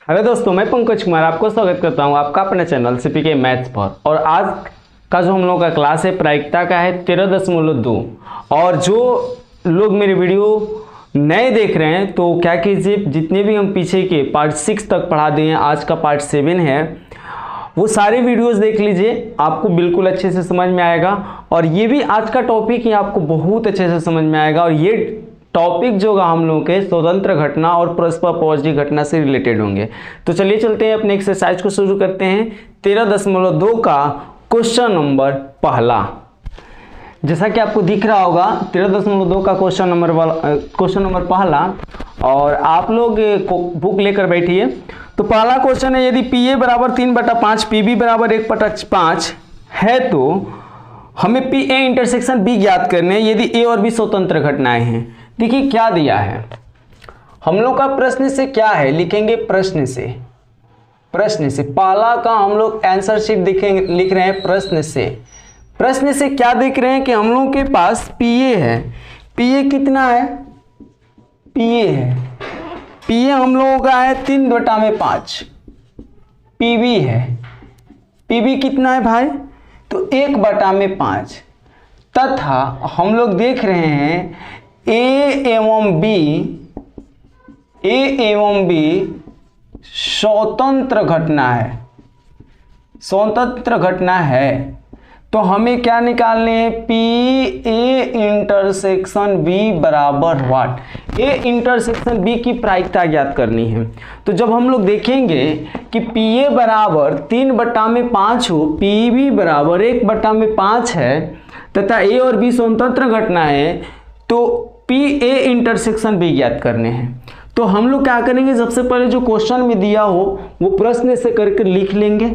Hello दोस्तों, मैं पंकज कुमार आपको स्वागत करता हूं आपका अपने चैनल सीपीके मैथ्स पर। और आज का जो हम लोग का क्लास है प्रायिकता का है 13.2। और जो लोग मेरी वीडियो नए देख रहे हैं तो क्या कीजिए, जितने भी हम पीछे के पार्ट 6 तक पढ़ा दिए हैं, आज का पार्ट 7 है, वो सारे वीडियोस देख लीजिए, आपको बिल्कुल अच्छे से समझ में आएगा। और ये भी आज का टॉपिक ही आपको बहुत अच्छे से समझ में आएगा। और ये टॉपिक जो हम लोगों के स्वतंत्र घटना और परस्पर पॉजिटिव घटना से रिलेटेड होंगे। तो चलिए चलते हैं, अपने एक्सरसाइज को शुरू करते हैं। 13.2 का क्वेश्चन नंबर पहला, जैसा कि आपको दिख रहा होगा 13.2 का क्वेश्चन नंबर पहला। और आप लोग बुक लेकर बैठिए। तो पहला क्वेश्चन है, यदि पी ए बराबर 3/5 पी बी बराबर 1/5 है तो हमें पी ए इंटरसेक्शन बी ज्ञात करने हैं यदि ए और बी स्वतंत्र घटनाएं हैं। देखिए क्या दिया है हम लोग का, प्रश्न से क्या है लिखेंगे, प्रश्न से पहला का हम लोग आंसर शीट लिख रहे हैं प्रश्न से क्या देख रहे हैं कि हम लोग के पास पी ए है। पी ए कितना है, पी ए हम लोगों का है 3/5। पी बी है, पी बी कितना है भाई, तो 1/5। तथा हम लोग देख रहे हैं ए एवं बी स्वतंत्र घटना है। तो हमें क्या निकालने हैं, पी ए इंटरसेक्शन बी बराबर व्हाट, ए इंटरसेक्शन बी की प्रायिकता ज्ञात करनी है। तो जब हम लोग देखेंगे कि पी ए बराबर 3/5 हो, पी बी बराबर 1/5 है तथा ए और बी स्वतंत्र घटना है, तो पी ए इंटरसेक्शन बी ज्ञात करने हैं। तो हम लोग क्या करेंगे, सबसे पहले जो क्वेश्चन में दिया हो वो प्रश्न से करके लिख लेंगे।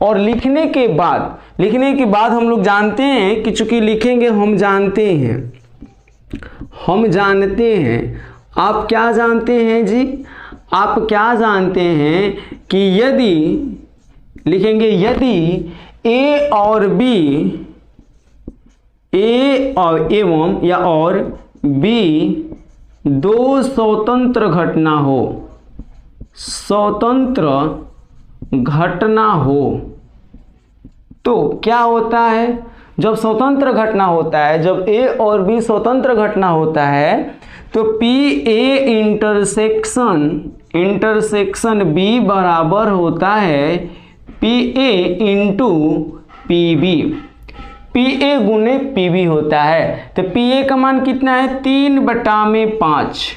और लिखने के बाद हम लोग जानते हैं कि चूंकि लिखेंगे, हम जानते हैं आप क्या जानते हैं जी, आप क्या जानते हैं कि यदि लिखेंगे, यदि ए और बी, ए और एवं या और बी दो स्वतंत्र घटना हो तो क्या होता है, जब स्वतंत्र घटना होता है, जब ए और बी स्वतंत्र घटना होता है तो पी ए इंटरसेक्शन बी बराबर होता है P A into P B, P A गुने पी बी होता है। तो पी ए का मान कितना है 3/5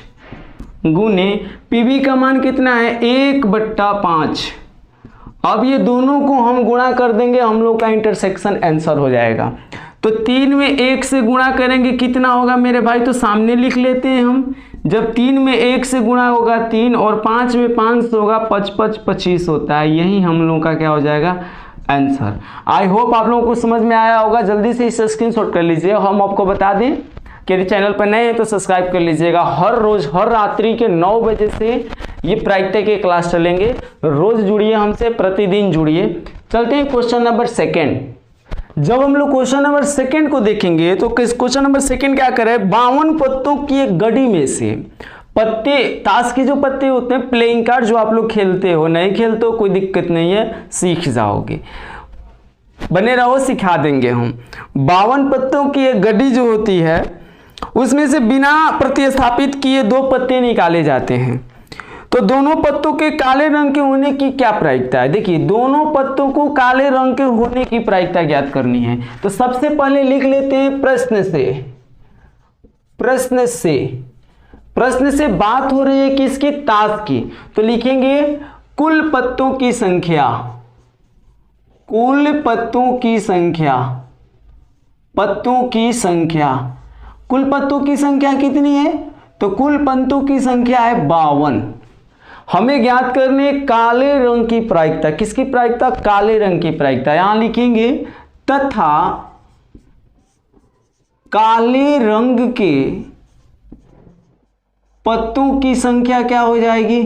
गुने पी बी का मान कितना है 1/5। अब ये दोनों को हम गुणा कर देंगे, हम लोग का इंटरसेक्शन आंसर हो जाएगा। तो 3 में 1 से गुणा करेंगे कितना होगा मेरे भाई, तो सामने लिख लेते हैं हम। जब 3 में 1 से गुणा होगा 3 और 5 में 5 से होगा 5 25 होता है। यही हम लोगों का क्या हो जाएगा, आंसर। आई होप आप लोगों को समझ में आया होगा। जल्दी से इसे स्क्रीनशॉट कर लीजिए। हम आपको बता दें कि यदि चैनल पर नए हैं तो सब्सक्राइब कर लीजिएगा। हर रोज हर रात्रि के 9 बजे से ये प्रायिकता के क्लास चलेंगे। रोज जुड़िए हमसे, प्रतिदिन जुड़िए। चलते हैं क्वेश्चन नंबर 2। जब हम लोग क्वेश्चन नंबर 2 को देखेंगे तो क्वेश्चन नंबर 2 क्या करे, 52 पत्तों की एक गड्डी में से पत्ते, ताश के जो पत्ते होते हैं, प्लेइंग कार्ड जो आप लोग खेलते हो, नहीं खेलते हो कोई दिक्कत नहीं है, सीख जाओगे, बने रहो, सिखा देंगे हम। 52 पत्तों की एक गड्डी जो होती है उसमें से बिना प्रतिस्थापित किए 2 पत्ते निकाले जाते हैं। तो दोनों पत्तों के काले रंग के होने की क्या प्रायिकता है। देखिए, दोनों पत्तों को काले रंग के होने की प्रायिकता ज्ञात करनी है। तो सबसे पहले लिख लेते हैं प्रश्न से बात हो रही है किसकी, ताश की। तो लिखेंगे कुल पत्तों की संख्या, कुल पत्तों की संख्या कितनी है, तो कुल पत्तों की संख्या है 52। हमें ज्ञात करने काले रंग की प्रायिकता, किसकी प्रायिकता, काले रंग की प्रायिकता। यहां लिखेंगे तथा काले रंग के पत्तों की संख्या क्या हो जाएगी,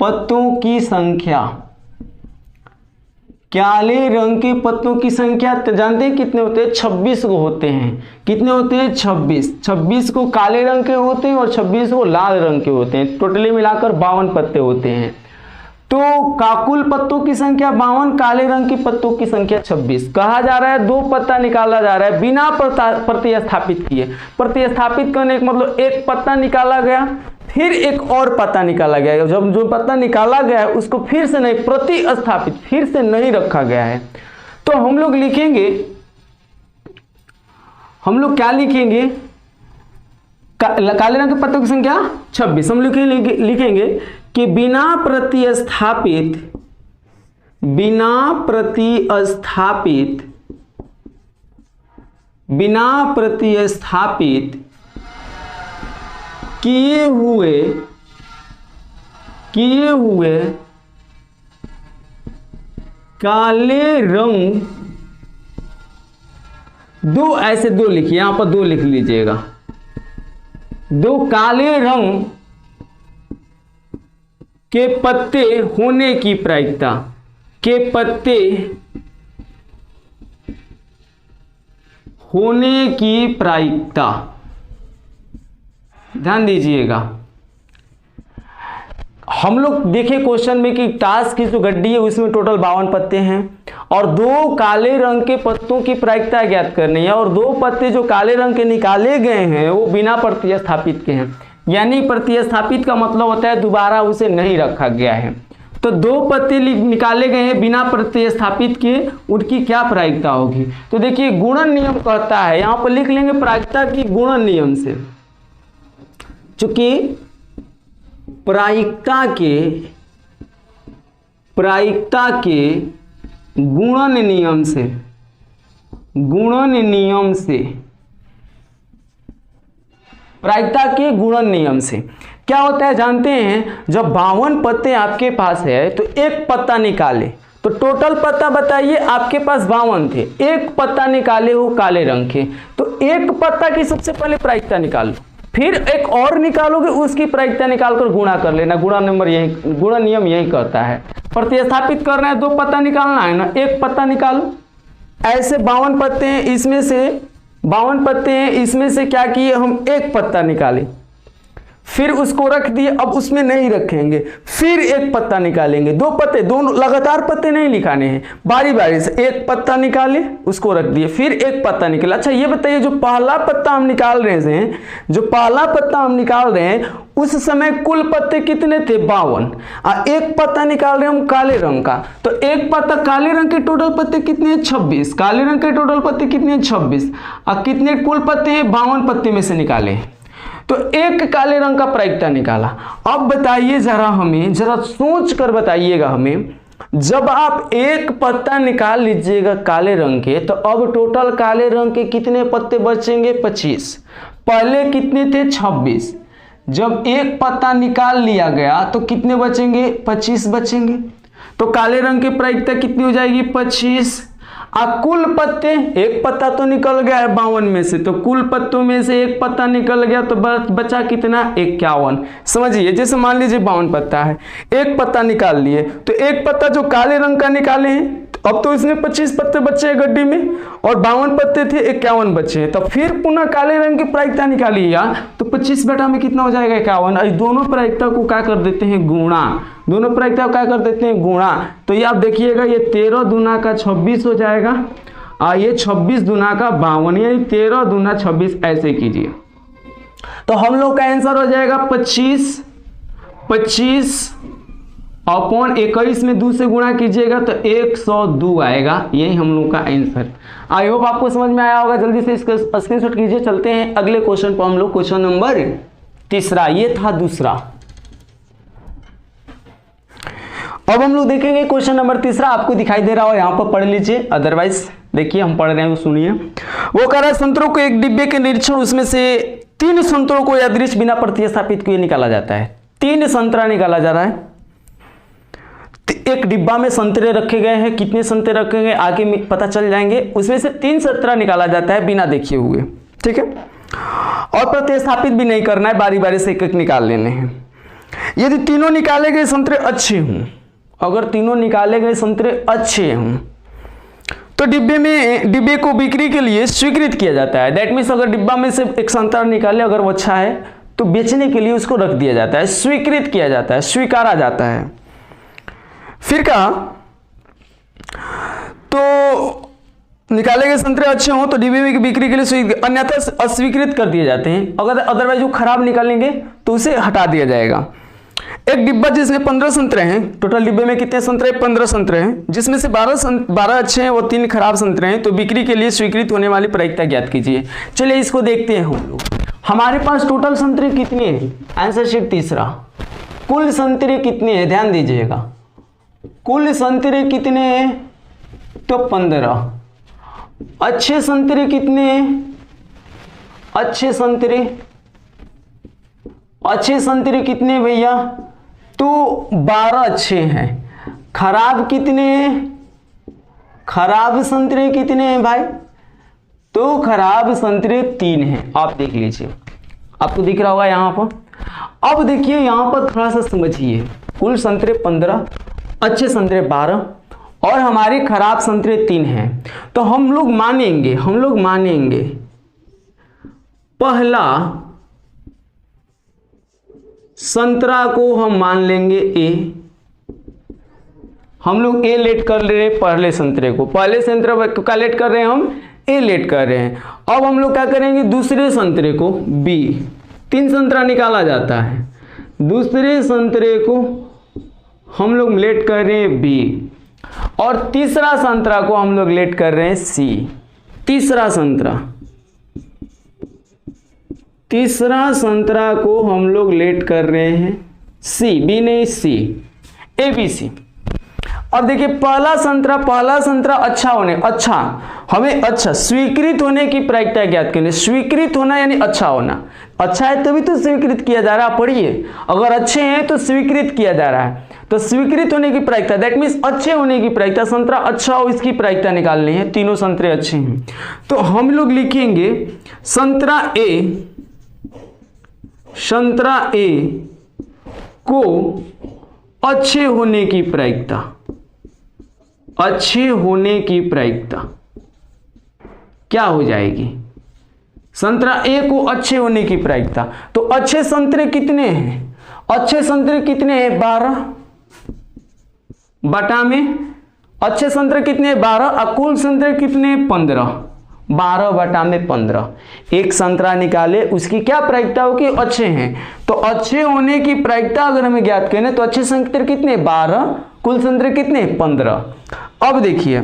पत्तों की संख्या, काले रंग के पत्तों की संख्या तो जानते हैं कितने होते हैं, 26 को होते हैं। कितने होते हैं, 26 को काले रंग के होते हैं और 26 को लाल रंग के होते हैं। टोटली मिलाकर 52 पत्ते होते हैं। तो कुल पत्तों की संख्या 52, काले रंग की पत्तों की संख्या 26। कहा जा रहा है 2 पत्ता निकाला जा रहा है बिना प्रतिस्थापित किए। प्रतिस्थापित करने का मतलब एक पत्ता निकाला गया, फिर एक और पत्ता निकाला गया। जब जो पत्ता निकाला गया है उसको फिर से नहीं प्रतिस्थापित, फिर से नहीं रखा गया है। तो हम लोग लिखेंगे, हम लोग क्या लिखेंगे, काले रंग के पत्तों की संख्या 26। हम लिखेंगे कि बिना प्रतिस्थापित किए हुए काले रंग, ऐसे दो लिखिए, यहां पर 2 लिख लीजिएगा। 2 काले रंग के पत्ते होने की प्रायिकता, ध्यान दीजिएगा। हम लोग देखे क्वेश्चन में कि ताश की जो गड्डी है उसमें टोटल 52 पत्ते हैं और 2 काले रंग के पत्तों की प्रायिकता ज्ञात करनी है, और 2 पत्ते जो काले रंग के निकाले गए हैं वो बिना प्रतिस्थापित के हैं। यानी प्रतिस्थापित का मतलब होता है दोबारा उसे नहीं रखा गया है। तो 2 पत्ते निकाले गए हैं बिना प्रतिस्थापित के, उनकी क्या प्रायिकता होगी। तो देखिए गुणन नियम कहता है, यहां पर लिख लेंगे प्रायिकता की गुणन नियम से, चूंकि प्रायिकता के गुणन नियम से क्या होता है जानते हैं। जब 52 पत्ते आपके पास है तो एक पत्ता निकाले, तो टोटल पत्ता बताइए आपके पास 52 थे, एक पत्ता निकाले हो काले रंग के, तो एक पत्ता की सबसे पहले प्रायिकता निकालो, फिर एक और निकालोगे उसकी प्रायिकता निकालकर गुणा कर लेना। गुणा नियम यही करता है। प्रतिस्थापित करना है 2 पत्ता निकालना है ना, एक पत्ता निकालो। ऐसे 52 पत्ते हैं, इसमें से क्या किए हम, एक पत्ता निकाले, फिर उसको रख दिए, अब उसमें नहीं रखेंगे, फिर एक पत्ता निकालेंगे। 2 पत्ते, दोनों लगातार पत्ते नहीं निकालने हैं, बारी बारी से एक पत्ता निकाले उसको रख दिए, फिर एक पत्ता निकाला। अच्छा ये बताइए जो पहला पत्ता हम निकाल रहे हैं उस समय कुल पत्ते कितने थे, 52, और एक पत्ता निकाल रहे हैं हम काले रंग का, तो एक पत्ता, काले रंग के टोटल पत्ते कितने हैं, 26, काले रंग के टोटल पत्ते कितने हैं, 26, और कितने कुल पत्ते हैं, 52 पत्ते में से निकाले, तो एक काले रंग का प्रायिकता निकाला। अब बताइए जरा सोच कर बताइएगा हमें, जब आप एक पत्ता निकाल लीजिएगा काले रंग के, तो अब टोटल काले रंग के कितने पत्ते बचेंगे, 25, पहले कितने थे, 26, जब एक पत्ता निकाल लिया गया तो कितने बचेंगे, 25 बचेंगे। तो काले रंग की प्रायिकता कितनी हो जाएगी, 25, कुल पत्ते, एक पत्ता तो निकल गया है 52 में से, तो कुल पत्तों में से एक पत्ता निकल गया तो बचा कितना, 51। समझिए जैसे मान लीजिए 52 पत्ता है, एक पत्ता निकाल लिए, तो एक पत्ता जो काले रंग का निकाले हैं, अब तो इसमें 25 पत्ते बचे हैं गड्डी में, और 52 पत्ते थे, 51 बचे हैं, तो फिर पुनः काले रंग की प्रायिकता निकालिएगा तो 25 बटा में कितना हो जाएगा, 51। दोनों प्रायिकता को क्या कर देते हैं, गुणा। तो ये आप देखिएगा, ये 13 दूना का 26 हो जाएगा, और ये 26 दूना का 52, यानी 13 दूना 26, ऐसे कीजिए। तो हम लोग का आंसर हो जाएगा 25 अपॉन 21 में 2 से गुणा कीजिएगा तो 102 आएगा, यही हम लोग का आंसर। आई होप आपको समझ में आया होगा। जल्दी से इसका स्क्रीनशॉट कीजिए। चलते हैं अगले क्वेश्चन पर हम लोग, क्वेश्चन नंबर 3, ये था दूसरा। अब हम लोग देखेंगे क्वेश्चन नंबर 3, आपको दिखाई दे रहा हो, यहाँ पर पढ़ लीजिए, अदरवाइज देखिए हम पढ़ रहे हैं वो सुनिए। वो कह रहा है संतरों को एक डिब्बे के निरीक्षण, उसमें से 3 संतरों को यादृश बिना प्रतिस्थापित किए निकाला जाता है। 3 संतरा निकाला जा रहा है, एक डिब्बा में संतरे रखे गए हैं, कितने संतरे रखे गए आगे पता चल जाएंगे, उसमें से 3 संतरा निकाला जाता है बिना देखे हुए, ठीक है, और प्रतिस्थापित भी नहीं करना है, बारी बारी से एक एक निकाल लेने हैं। यदि तीनों निकाले गए संतरे अच्छे हों, अगर तीनों निकाले गए संतरे अच्छे हों तो डिब्बे को बिक्री के लिए स्वीकृत किया जाता है। दैट मीन्स अगर डिब्बा में से एक संतरा निकाले, अगर वो अच्छा है तो बेचने के लिए उसको रख दिया जाता है, स्वीकृत किया जाता है, स्वीकारा जाता है। फिर कहा तो निकाले गए संतरे अच्छे हों तो डिब्बे में बिक्री के लिए अन्यथा अस्वीकृत कर दिए जाते हैं। अगर अदरवाइज वो खराब निकालेंगे तो उसे हटा दिया जाएगा। एक डिब्बा जिसमें 15 संतरे हैं, टोटल डिब्बे में कितने संतरे? 15 संतरे हैं, जिसमें से 12 अच्छे हैं और 3 खराब संतरे हैं, तो बिक्री के लिए स्वीकृत होने वाली प्रायिकता ज्ञात कीजिए। चलिए इसको देखते हैं हम लोग। हमारे पास टोटल संतरे कितने हैं? आंसर शीट तीसरा। कुल संतरे कितने हैं? ध्यान दीजिएगा, कुल संतरे कितने हैं? तो 15। अच्छे संतरे कितने हैं? अच्छे संतरे कितने भैया? तो 12 अच्छे हैं। खराब कितने हैं? खराब संतरे कितने हैं भाई? तो खराब संतरे 3 हैं। आप देख लीजिए, आपको दिख रहा होगा यहां पर। अब देखिए यहां पर थोड़ा सा समझिए, कुल संतरे 15, अच्छे संतरे 12 और हमारे खराब संतरे 3 हैं। तो हम लोग मानेंगे पहला संतरा को हम मान लेंगे ए। हम लोग ए लेट कर ले रहे हैं पहले संतरे को, पहले संतरे का लेट कर रहे हैं हम, ए लेट कर रहे हैं। अब हम लोग क्या करेंगे? दूसरे संतरे को बी। 3 संतरा निकाला जाता है, दूसरे संतरे को हम लोग लेट कर रहे हैं बी और तीसरा संतरा को हम लोग लेट कर रहे हैं सी। तीसरा संतरा को हम लोग लेट कर रहे हैं सी, बी नहीं सी, ए बी सी। अब देखिए पहला संतरा हमें अच्छा स्वीकृत होने की प्रायिकता ज्ञात करनी। स्वीकृत होना यानी अच्छा होना, अच्छा है तभी तो स्वीकृत किया जा रहा है। पढ़िए, अगर अच्छे हैं तो स्वीकृत किया जा रहा है, तो स्वीकृत होने की प्रायिकता दैट मीन्स अच्छे होने की प्रायिकता, संतरा अच्छा हो इसकी प्रायिकता निकालनी है। तीनों संतरे अच्छे हैं तो हम लोग लिखेंगे संतरा ए को अच्छे होने की प्रायिकता क्या हो जाएगी? संतरा ए को अच्छे होने की प्रायिकता। तो अच्छे संतरे कितने हैं? 12 बटा में अच्छे संतरे कितने? 12 और कुल संतरे कितने? 15। 12 बटा में 15। एक संतरा निकाले, उसकी क्या प्रायिकता होगी? अच्छे हैं। तो अच्छे होने की प्रायिकता अगर हमें ज्ञात करें तो अच्छे संतरे कितने? 12, कुल संतरे कितने? 15। अब देखिए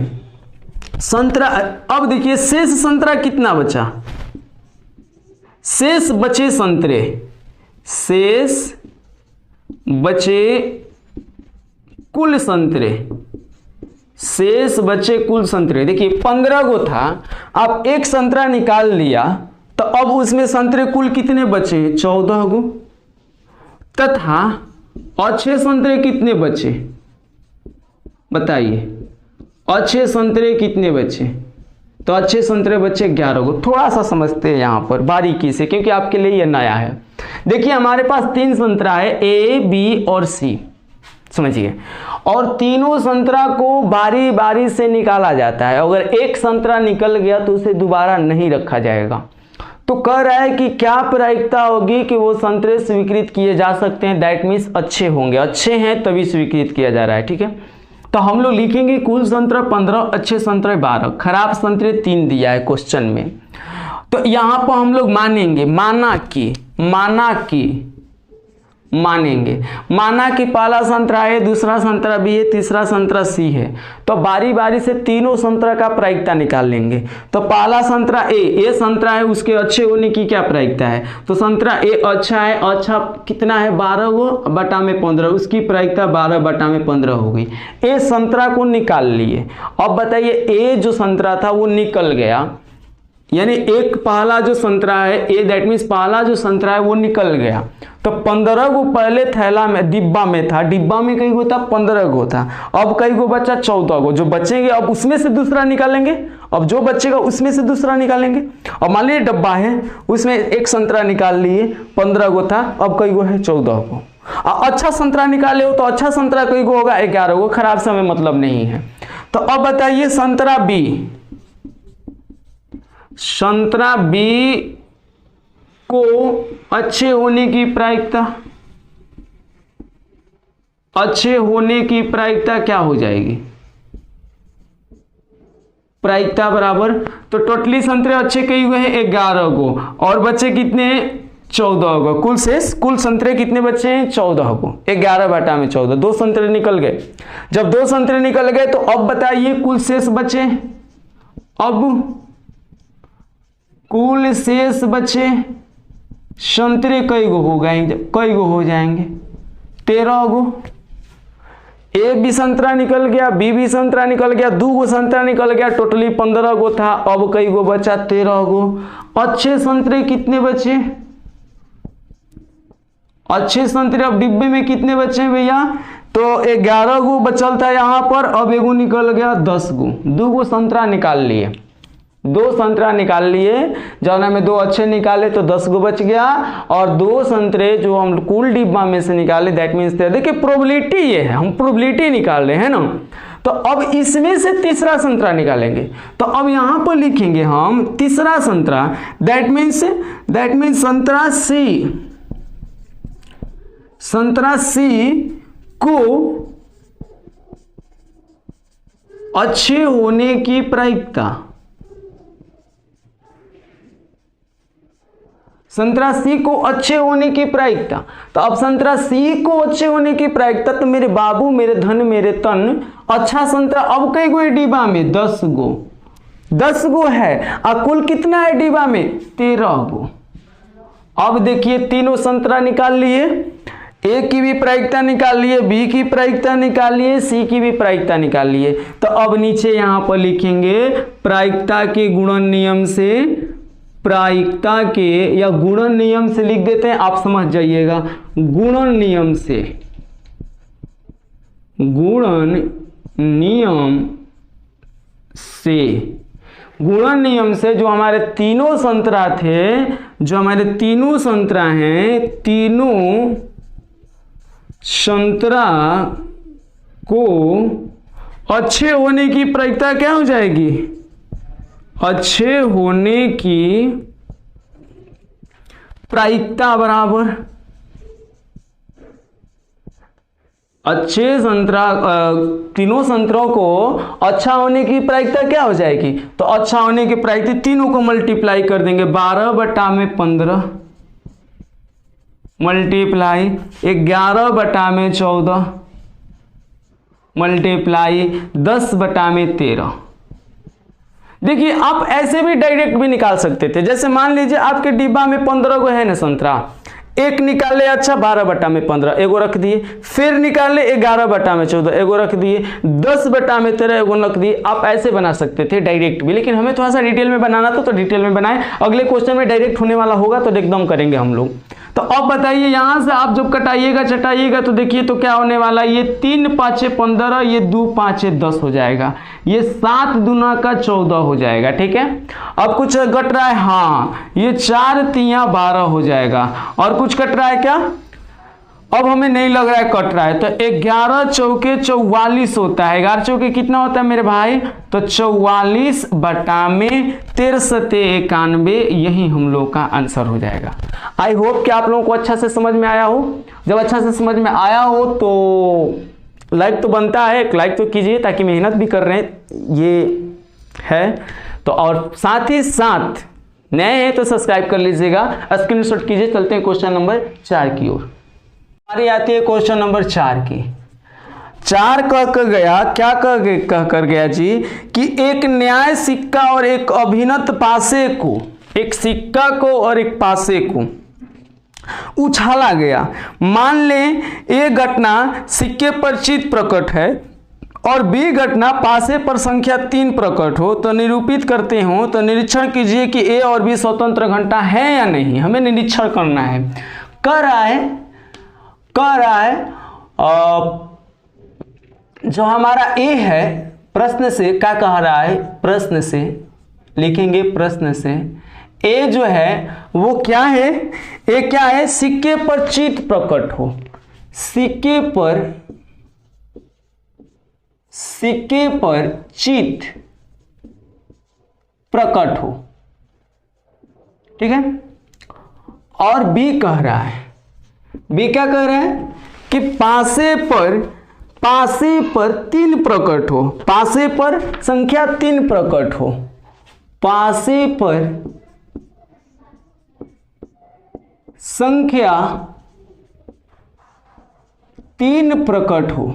शेष संतरा कितना बचा? शेष बचे कुल संतरे। देखिए 15 गो था, आप एक संतरा निकाल लिया तो अब उसमें संतरे कुल कितने बचे? 14 गो। तथा अच्छे संतरे कितने बचे? बताइए, अच्छे संतरे कितने बचे? तो अच्छे संतरे बचे 11 गो। थोड़ा सा समझते हैं यहाँ पर बारीकी से, क्योंकि आपके लिए यह नया है। देखिए हमारे पास 3 संतरा है, ए बी और सी, समझिए, और तीनों संतरा को बारी बारी से निकाला जाता है। अगर एक संतरा निकल गया तो उसे दोबारा नहीं रखा जाएगा। तो कह रहा है कि क्या प्रायिकता होगी कि वो संतरे स्वीकृत किए जा सकते हैं? दैट मीन्स अच्छे होंगे, अच्छे हैं तभी स्वीकृत किया जा रहा है। ठीक है, तो हम लोग लिखेंगे कुल संतरा 15, अच्छे संतरे 12, खराब संतरे 3 दिया है क्वेश्चन में। तो यहां पर हम लोग माना कि पहला संतरा है, दूसरा संतरा बी है, तीसरा संतरा सी है। तो बारी बारी से तीनों संतरा का प्रायिकता निकाल लेंगे। तो पहला संतरा ए संतरा है, उसके अच्छे होने की क्या प्रायिकता है? तो संतरा ए अच्छा है, अच्छा कितना है? 12 गो बटा में 15, उसकी प्रायिकता 12 बटा में 15 हो गई। ए संतरा को निकाल लिए। अब बताइए ए जो संतरा था वो निकल गया, यानी एक पहला जो संतरा है ए, दैट मीन्स पहला जो संतरा है वो निकल गया। तो 15 गो पहले थैला में डिब्बा में था, डिब्बा में कई गो था? 15 गो था। अब कई गो बचा? 14 गो। जो बचेंगे अब उसमें से दूसरा निकालेंगे, अब जो बचेगा उसमें से दूसरा निकालेंगे। अब मान लीजिए डब्बा है, उसमें एक संतरा निकाल लिए, 15 गो था, अब कई गो है? 14 गो। अच्छा संतरा निकाले हो तो अच्छा संतरा कई गो होगा? 11 गो। खराब से हमें मतलब नहीं है। तो अब बताइए संतरा बी को अच्छे होने की प्रायिकता अच्छे होने की प्रायिकता क्या हो जाएगी, प्रायिकता बराबर, तो टोटली संतरे अच्छे कई हुए हैं 11 गो और बच्चे कितने 14 गो, कुल संतरे कितने बच्चे हैं 14 गो, 11 बटा में 14, 2 संतरे निकल गए। जब 2 संतरे निकल गए तो अब बताइए कुल शेष बचे, अब कुल शेष बचे संतरे कई गो हो जाएंगे 13 गो। ए भी संतरा निकल गया, बी भी संतरा निकल गया, 2 गो संतरा निकल गया, टोटली 15 गो था, अब कई गो बचा 13 गो। अच्छे संतरे कितने बचे, अच्छे संतरे अब डिब्बे में कितने बचे भैया, तो 11 गो बचल था यहाँ पर, अब एगो निकल गया 10 गो, 2 गो संतरा निकाल लिए, 2 संतरा निकाल लिए, जौना में 2 अच्छे निकाले तो 10 गो बच गया, और 2 संतरे जो हम कुल डिब्बा में से निकाले, दैट मीन्स देखिए प्रोबेबिलिटी ये है, हम प्रोबेबिलिटी निकाल रहे हैं ना। तो अब इसमें से तीसरा संतरा निकालेंगे, तो अब यहां पर लिखेंगे हम तीसरा संतरा, दैट मीन्स संतरा सी को अच्छे होने की प्रायिकता, संतरा सी को अच्छे होने की प्रायिकता, तो अब संतरा सी को अच्छे होने की प्रायिकता, तो मेरे बाबू मेरे धन मेरे तन, अच्छा संतरा अब कई गो डिब्बा में 10 गो है, और कुल कितना है डिब्बा में 13 गो। अब देखिए तीनों संतरा निकाल लिए, ए की भी प्रायिकता निकाल लिए, बी की प्रायिकता निकाल लिए, सी की भी प्रायिकता निकाल लिए। तो अब नीचे यहां पर लिखेंगे प्रायिकता के गुणन नियम से, प्रायिकता के या गुणन नियम से लिख देते हैं, आप समझ जाइएगा, गुणन नियम से, गुणन नियम से जो हमारे तीनों संतरा थे, जो हमारे तीनों संतरा हैं, तीनों संतरा को अच्छे होने की प्रायिकता क्या हो जाएगी, अच्छे होने की प्रायिकता बराबर अच्छे संतरा, तीनों संतरों को अच्छा होने की प्रायिकता क्या हो जाएगी, तो अच्छा होने की प्रायिकता तीनों को मल्टीप्लाई कर देंगे, 12 बटा में 15 मल्टीप्लाई 11 बटा में 14 मल्टीप्लाई 10 बटा में 13। देखिए आप ऐसे भी डायरेक्ट भी निकाल सकते थे, जैसे मान लीजिए आपके डिब्बा में 15 गो है ना संतरा, एक निकाले, अच्छा 12 बटा में 15 एगो रख दिए, फिर निकाले 11 बटा में 14 एगो रख दिए, 10 बटा में 13 एगो रख दिए। आप ऐसे बना सकते थे डायरेक्ट भी, लेकिन हमें थोड़ा सा डिटेल में बनाना था तो डिटेल में बनाए, अगले क्वेश्चन में डायरेक्ट होने वाला होगा तो एकदम करेंगे हम लोग। तो अब बताइए यहां से आप जब चटाइएगा तो देखिए तो क्या होने वाला है, ये 3 5 15, ये 2 5 10 हो जाएगा, ये 7 दूना का 14 हो जाएगा, ठीक है। अब कुछ घट रहा है, हाँ ये 4 3 12 हो जाएगा, और कुछ कट रहा है क्या, अब हमें नहीं लग रहा है कट रहा है, तो 11 चौके 44 होता है, 11 चौके कितना होता है मेरे भाई, तो 44 बटा में 13 91, यही हम लोग का आंसर हो जाएगा। आई होप कि आप लोगों को अच्छा से समझ में आया हो। जब अच्छा से समझ में आया हो तो लाइक तो बनता है, एक लाइक तो कीजिए, ताकि मेहनत भी कर रहे हैं ये है तो, और साथ ही साथ नए हैं तो सब्सक्राइब कर लीजिएगा, स्क्रीनशॉट कीजिए। चलते हैं क्वेश्चन नंबर 4 की ओर। हमारी आती है क्वेश्चन नंबर 4 की। 4 कह कर गया, क्या कह कर गया जी, कि एक न्याय सिक्का और एक अभिनत पासे को, एक सिक्का को और एक पासे को उछाला गया। मान लें ए घटना सिक्के पर चित प्रकट है और बी घटना पासे पर संख्या 3 प्रकट हो, तो निरूपित करते हो, तो निरीक्षण कीजिए कि ए और बी स्वतंत्र घंटा है या नहीं। हमें निरीक्षण करना है। कह रहा है जो हमारा ए है, प्रश्न से क्या कह रहा है, प्रश्न से लिखेंगे, प्रश्न से ए जो है वो क्या है, ए क्या है, सिक्के पर चित प्रकट हो, सिक्के पर चित प्रकट हो, ठीक है। और बी कह रहा है, बी क्या कह रहा है कि पासे पर 3 प्रकट हो, पासे पर संख्या 3 प्रकट हो, पासे पर संख्या 3 प्रकट हो।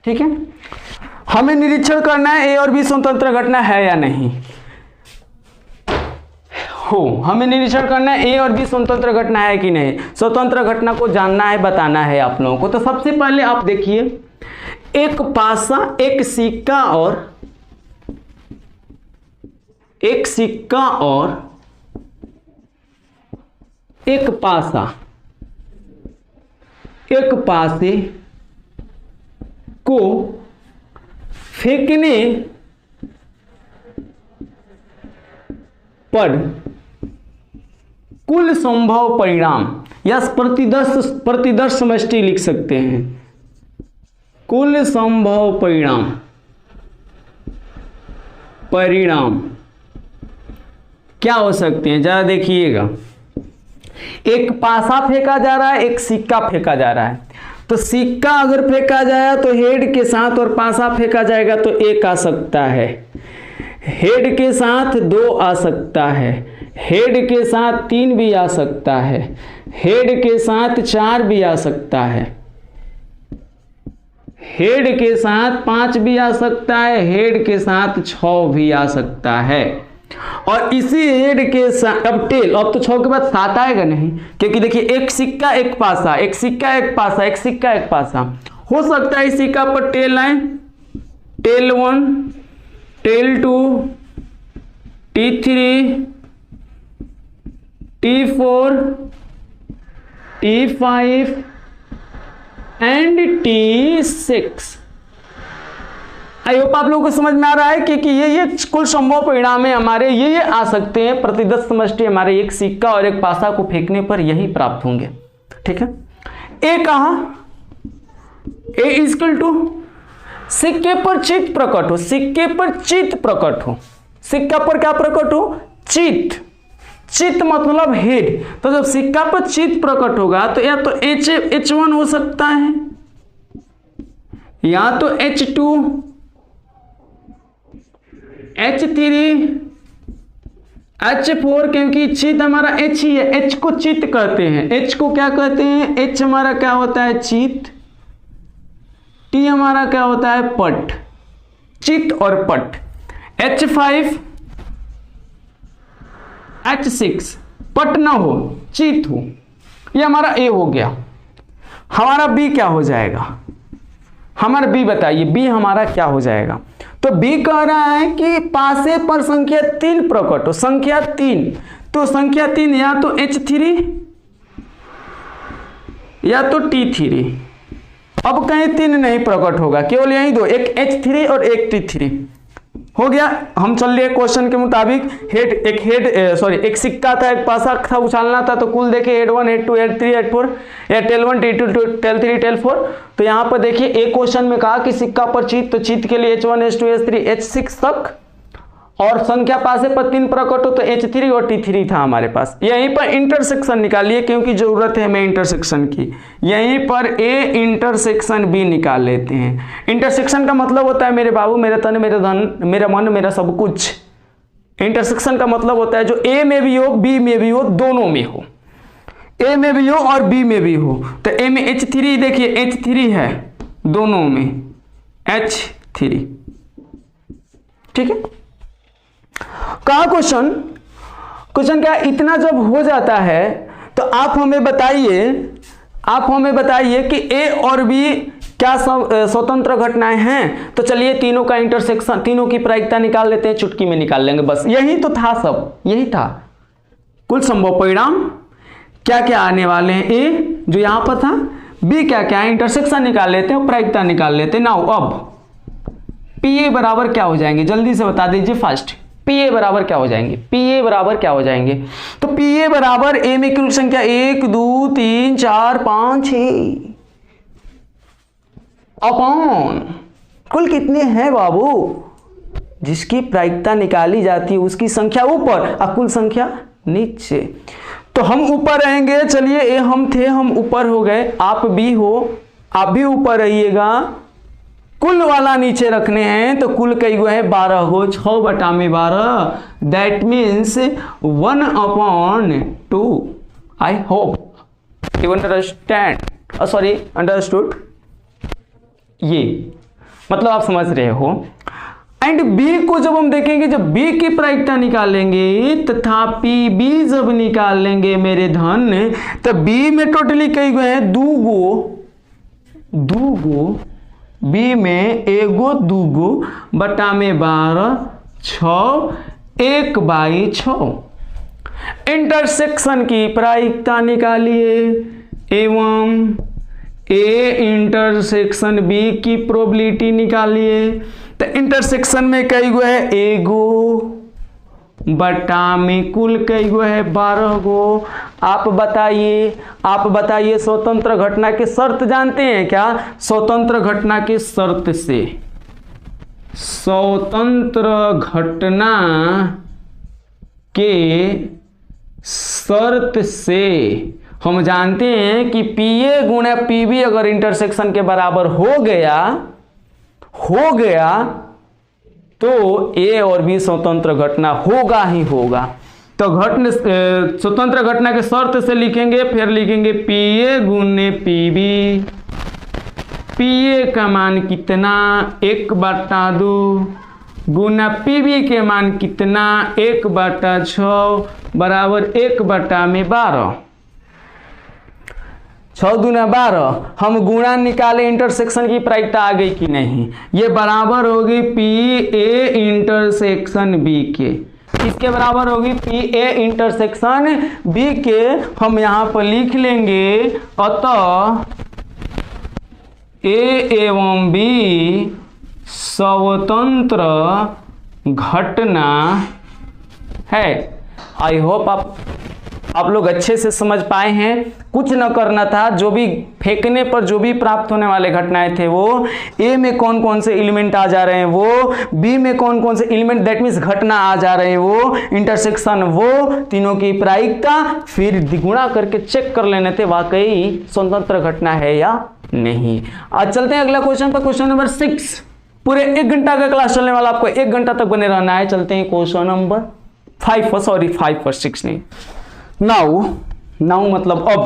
ठीक है, हमें निरीक्षण करना है ए और बी स्वतंत्र घटना है या नहीं हो। हमें निरीक्षण करना है ए और बी स्वतंत्र घटना है कि नहीं। स्वतंत्र घटना को जानना है, बताना है आप लोगों को। तो सबसे पहले आप देखिए, एक पासा, एक सिक्का और एक पासा, एक पासे को फेंकने पर कुल संभव परिणाम या प्रतिदर्श समष्टि लिख सकते हैं। कुल संभव परिणाम क्या हो सकते हैं, जरा देखिएगा। एक पासा फेंका जा रहा है, एक सिक्का फेंका जा रहा है। तो सिक्का अगर फेंका जाए तो हेड के साथ, और पासा फेंका जाएगा तो 1 आ सकता है, हेड के साथ 2 आ सकता है, हेड के साथ 3 भी आ सकता है, हेड के साथ 4 भी आ सकता है, हेड के साथ 5 भी आ सकता है, हेड के साथ 6 भी आ सकता है। और इसी हेड के साथ अब टेल, अब तो 6 के बाद 7 आएगा नहीं, क्योंकि देखिए एक सिक्का एक पासा, एक सिक्का एक पासा, एक सिक्का एक पासा। हो सकता है इस सिक्का पर टेल आए, tail 1, tail 2, T3, T4, T5 and T6। I hope आप लोगों को समझ में आ रहा है कि ये कुल संभव परिणाम है हमारे, ये आ सकते हैं। प्रतिदर्श समष्टि हमारे एक सिक्का और एक पासा को फेंकने पर यही प्राप्त होंगे। ठीक है, ए कहा, ए इक्वल टू सिक्के पर चित्त प्रकट हो, सिक्के पर चित्त प्रकट हो, सिक्का पर क्या प्रकट हो, चित्त, चित्त मतलब हेड। तो जब सिक्का पर चित्त प्रकट होगा तो या तो H1 हो सकता है, या तो H2, H3, H4, क्योंकि चित्त हमारा H ही है, H को चित्त कहते हैं। H को क्या कहते हैं, H हमारा क्या होता है, चित्त, T हमारा क्या होता है, पट, चित्त और पट। H5, H6, पट ना हो, चित्त हो, ये हमारा A हो गया। हमारा B क्या हो जाएगा, हमारा B बताइए, B हमारा क्या हो जाएगा। तो B कह रहा है कि पासे पर संख्या 3 प्रकट हो, संख्या 3, तो संख्या 3 या तो H3 या तो T3। अब कहीं 3 नहीं प्रकट होगा, केवल यही 2, एक H3 और एक T3 हो गया। हम चल रहे क्वेश्चन के मुताबिक, एक सिक्का था, एक पासा था, उछालना था। तो कुल देखिए हेड 1, हेड 2, हेड 3, हेड 4, या टेल 1, टेल 2, टेल 3, टेल 4। तो यहाँ पर देखिए एक क्वेश्चन में कहा कि सिक्का पर चित्त, तो चित्त के लिए H1, H2, H3, H6 तक, और संख्या पासे पर 3 प्रकट हो तो H3 और T3 था हमारे पास। यहीं पर इंटरसेक्शन निकालिए, क्योंकि जरूरत है हमें इंटरसेक्शन की। यहीं पर A इंटरसेक्शन B निकाल लेते हैं। इंटरसेक्शन का मतलब होता है मेरे बाबू, मेरा तन, मेरा धन, मेरा मन, मेरा सब कुछ। इंटरसेक्शन का मतलब होता है जो A में भी हो, B में भी हो, दोनों में हो, A में भी हो और B में भी हो। तो A में H3, देखिए H3 है दोनों में, H3। ठीक है, कहा क्वेश्चन क्या, इतना जब हो जाता है तो आप हमें बताइए कि A और B क्या स्वतंत्र घटनाएं हैं। तो चलिए तीनों का इंटरसेक्शन, तीनों की प्रायिकता निकाल लेते हैं, चुटकी में निकाल लेंगे। बस यही तो था, सब यही था। कुल संभव परिणाम क्या क्या आने वाले हैं, A जो यहां पर था, B क्या क्या है, इंटरसेक्शन निकाल लेते हैं और प्रायिकता निकाल लेते हैं। नाउ अब PA बराबर क्या हो जाएंगे, जल्दी से बता दीजिए फास्ट। PA बराबर क्या हो जाएंगे, PA बराबर क्या हो जाएंगे। तो PA बराबर A में कुल संख्या 1, 2, 3, 4, 5, 6 अपॉन कुल कितने हैं बाबू, जिसकी प्रायिकता निकाली जाती है उसकी संख्या ऊपर और कुल संख्या नीचे। तो तो हम ऊपर रहेंगे। चलिए ए हम थे, हम ऊपर हो गए, आप भी हो, आप भी ऊपर रहिएगा। कुल वाला नीचे रखने हैं, तो कुल कई गो है 12 हो, 6 बटा में 12, that means 1/2। I hope you understand, sorry understood, ये मतलब आप समझ रहे हो। एंड बी को जब हम देखेंगे, जब बी की प्रायिकता निकालेंगे तथा पी बी जब निकाल लेंगे मेरे धन, तो बी में टोटली कई गो है, दूगो, बी में एगो दूगो बटा में 12, 6, 1/6। इंटरसेक्शन की प्रायिकता निकालिए एवं ए इंटरसेक्शन बी की प्रोबेबिलिटी निकालिए। तो इंटरसेक्शन में कई गो है, एगो बटा में कुल कई गो है, 12 गो। आप बताइए स्वतंत्र घटना की शर्त जानते हैं क्या? स्वतंत्र घटना की शर्त से, स्वतंत्र घटना के शर्त से हम जानते हैं कि पीए गुणा पीबी अगर इंटरसेक्शन के बराबर हो गया तो ए और बी स्वतंत्र घटना होगा ही होगा। तो स्वतंत्र घटना के शर्त से लिखेंगे, फिर लिखेंगे पीए गुणे पीबी। पीए का मान कितना? 1/2 गुना पीबी के मान कितना? 1/6 बराबर 1/12। 6 दूना 12। हम गुणा निकाले, इंटरसेक्शन की प्रायिकता आ गई कि नहीं? ये बराबर होगी पी ए इंटरसेक्शन बी के। इसके बराबर होगी पी ए इंटरसेक्शन बी के। हम यहाँ पर लिख लेंगे अतः ए एवं बी स्वतंत्र घटना है। आई होप आप लोग अच्छे से समझ पाए हैं। कुछ न करना था, जो भी फेंकने पर जो भी प्राप्त होने वाले घटनाएं थे वो ए में कौन कौन से एलिमेंट आ जा रहे हैं, वो बी में कौन कौन से एलिमेंट दैट मीन्स घटना आ जा रहे हैं, वो इंटरसेक्शन, वो तीनों की प्रायिकता, फिर द्विगुणा करके चेक कर लेने थे वाकई स्वतंत्र घटना है या नहीं। आज चलते हैं अगला क्वेश्चन पर, क्वेश्चन नंबर 6। पूरे 1 घंटा का क्लास चलने वाला, आपको 1 घंटा तक बने रहना है। चलते हैं क्वेश्चन नंबर 5 पर, 6 नहीं, नाउ मतलब अब।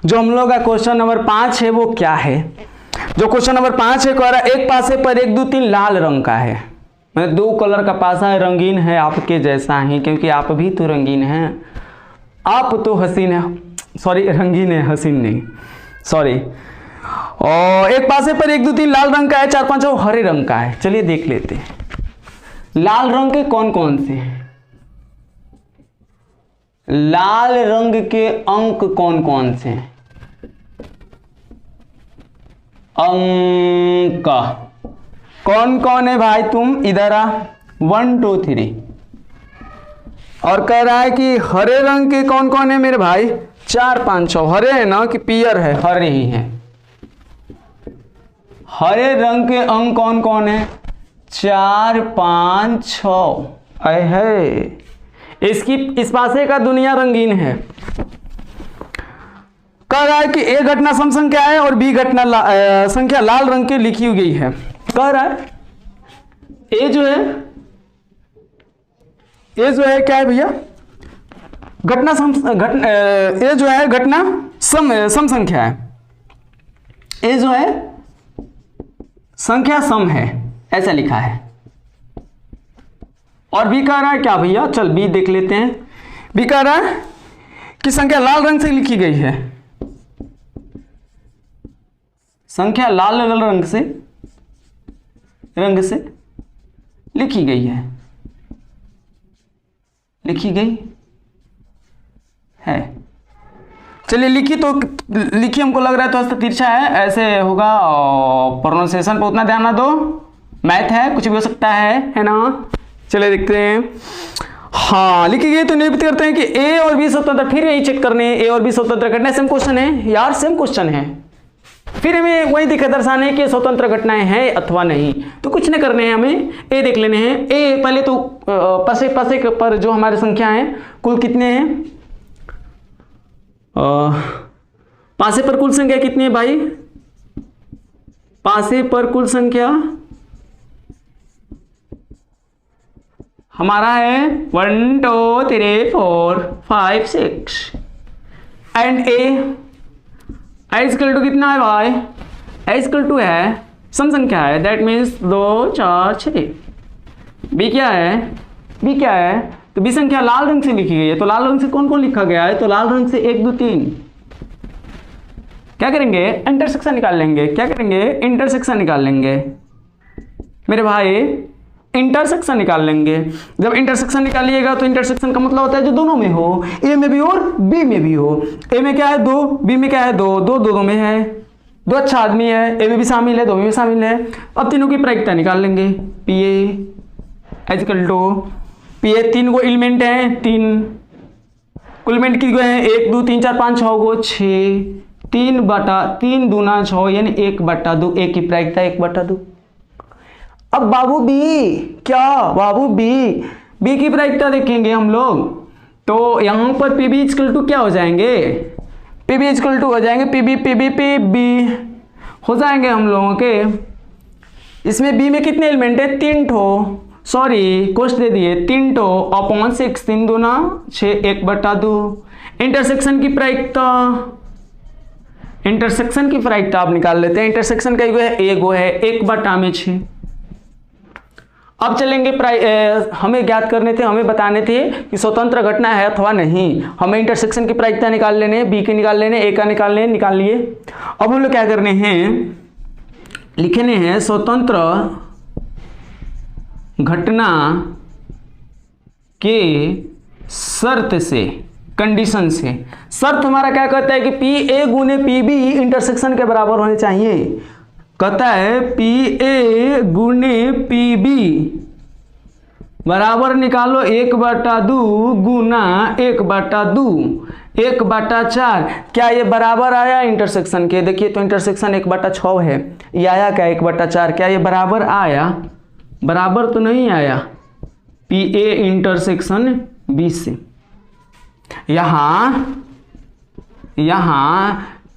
जो हम लोग का क्वेश्चन नंबर 5 है वो क्या है? जो क्वेश्चन नंबर 5 है, कह रहा एक पासे पर 1 2 3 लाल रंग का है, मतलब 2 कलर का पासा है, रंगीन है, आपके जैसा ही, क्योंकि आप भी तो रंगीन हैं। आप तो हसीन है, सॉरी रंगीन है, हसीन नहीं, सॉरी। और एक पासे पर 1 2 3 लाल रंग का है, 4 5 हरे रंग का है। चलिए देख लेते हैं लाल रंग के कौन कौन से हैं। लाल रंग के अंक कौन कौन से हैं? अंक कौन कौन है भाई? तुम इधर आ, 1 2 3। और कह रहा है कि हरे रंग के कौन कौन है मेरे भाई? 4 5 6। हरे है ना कि पियर है? हरे ही है। हरे रंग के अंक कौन कौन है? 4 5 6 है। इस पासे का दुनिया रंगीन है। कह रहा है कि ए घटना सम संख्या है और बी घटना संख्या लाल रंग की लिखी गई है। कह रहा है ए जो है क्या है भैया? घटना ए जो है घटना सम संख्या है। ए जो है संख्या सम है, ऐसा लिखा है। और बी कह रहा है क्या भैया? चल बी देख लेते हैं। बी कह रहा है कि संख्या लाल रंग से लिखी गई है। संख्या लाल रंग से लिखी गई है, लिखी गई है। चलिए लिखी तो लिखी, हमको लग रहा है तो तिरछा है, ऐसे होगा। और प्रोनाउंसिएशन पर उतना ध्यान ना दो, मैथ है, कुछ भी हो सकता है ना। चलिए देखते हैं। हाँ लिखी गई तो निरूपित करते हैं कि ए और बी स्वतंत्र। फिर यही चेक करने हैं, ए और बी स्वतंत्र घटना। सेम क्वेश्चन है यार, सेम क्वेश्चन है। फिर हमें वही दर्शाने कि स्वतंत्र घटनाएं हैं अथवा नहीं। तो कुछ नहीं करने हैं, हमें ए देख लेने हैं। ए पहले तो पासे पर जो हमारे संख्या है कुल कितने हैं? पासे पर कुल संख्या कितनी है भाई? पासे पर कुल संख्या हमारा है 1 2 3 4 5 6 एंड ए इक्वल टू कितना है भाई? ए इक्वल टू है सम संख्या है, दैट मीन्स 2 4 6। बी क्या है? बी क्या है? तो बी संख्या लाल रंग से लिखी गई है, तो लाल रंग से कौन कौन लिखा गया है? तो लाल रंग से 1 2 3। क्या करेंगे? इंटरसेक्शन निकाल लेंगे। क्या करेंगे? इंटरसेक्शन निकाल लेंगे मेरे भाई, इंटरसेक्शन निकाल लेंगे। जब इंटरसेक्शन निकालिएगा तो इंटरसेक्शन का मतलब होता है जो दोनों में हो, ए में भी हो और बी में भी हो। ए में क्या है? 2, बी में क्या है? 2, 2 2 में है, 2 अच्छा आदमी है, ए में भी शामिल है, 2 में भी शामिल है। अब तीनों की प्रायिकता निकाल लेंगे। P A equal to P A 3 गो एलिमेंट हैं, 3 कुल एलिमेंट कितने हैं? 1 2 3 4 5 6 गो, 6 3 दूना 6 यानी 1/2। ए की प्रायिकता 1/2। अब बाबू बी क्या? बाबू बी की प्रायिकता देखेंगे हम लोग, तो यहां पर पी बी इक्वल टू क्या हो जाएंगे? पी बी इक्वल टू हो जाएंगे पी बी हो जाएंगे हम लोगों के। इसमें बी में कितने एलिमेंट है? 3 ठो, सॉरी कोष्ट दे दिए, 3 ठो अपॉन 6, 3 दूना 6 1/2। इंटरसेक्शन की प्रायिकता, इंटरसेक्शन की प्रायिकता आप निकाल लेते हैं। इंटरसेक्शन का एगो है 1/6। अब चलेंगे हमें ज्ञात करने थे, हमें बताने थे कि स्वतंत्र घटना है अथवा नहीं। हमें इंटरसेक्शन की प्रायिकता निकाल लेने, बी के निकाल लेने, ए का निकाल लेने, निकाल लिए। अब हम लोग क्या करने हैं? लिखने हैं स्वतंत्र घटना के शर्त से, कंडीशन से। शर्त हमारा क्या कहता है कि पी ए गुने पी बी इंटरसेक्शन के बराबर होने चाहिए। कहता है पी ए गुने पी बी बराबर निकालो 1/2 गुना 1/2 1/4। क्या ये बराबर आया इंटरसेक्शन के? देखिए तो इंटरसेक्शन 1/6 है, ये आया क्या 1/4? क्या ये बराबर आया? बराबर तो नहीं आया। पी ए इंटरसेक्शन बी से यहां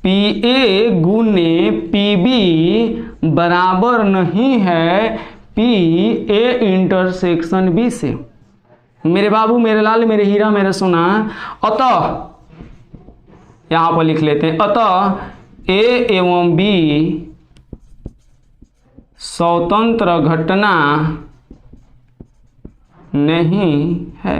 पी ए गुने पी बी बराबर नहीं है पी ए इंटरसेक्शन बी से। मेरे बाबू, मेरे लाल, मेरे हीरा, मेरे सोना, अतः यहां पर लिख लेते हैं, अतः ए एवं बी स्वतंत्र घटना नहीं है।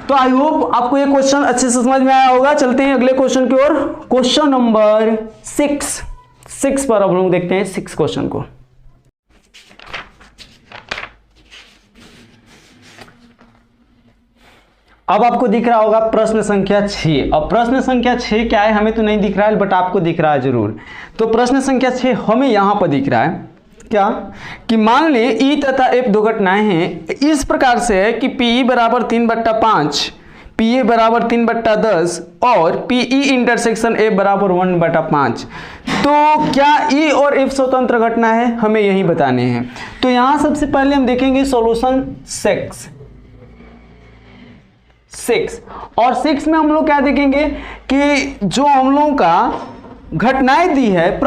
तो आई होप आपको ये क्वेश्चन अच्छे से समझ में आया होगा। चलते हैं अगले क्वेश्चन की ओर। क्वेश्चन नंबर 6 पर अब लोग देखते हैं 6 क्वेश्चन को। अब आपको दिख रहा होगा प्रश्न संख्या 6। अब प्रश्न संख्या 6 क्या है हमें तो नहीं दिख रहा है, बट आपको दिख रहा है जरूर। तो प्रश्न संख्या 6 हमें यहां पर दिख रहा है क्या कि मान ले ई तथा एफ दो घटनाएं हैं। इस प्रकार से है कि पी बराबर 3/5, पी ए बराबर 3/10 और पी ई इंटरसेक्शन ए बराबर 1/5। तो क्या ई और एफ स्वतंत्र घटना है? हमें यही बताने हैं। तो यहां सबसे पहले हम देखेंगे सॉल्यूशन 6 और 6 में हम लोग क्या देखेंगे कि जो हम लोगों का घटनाएं दी है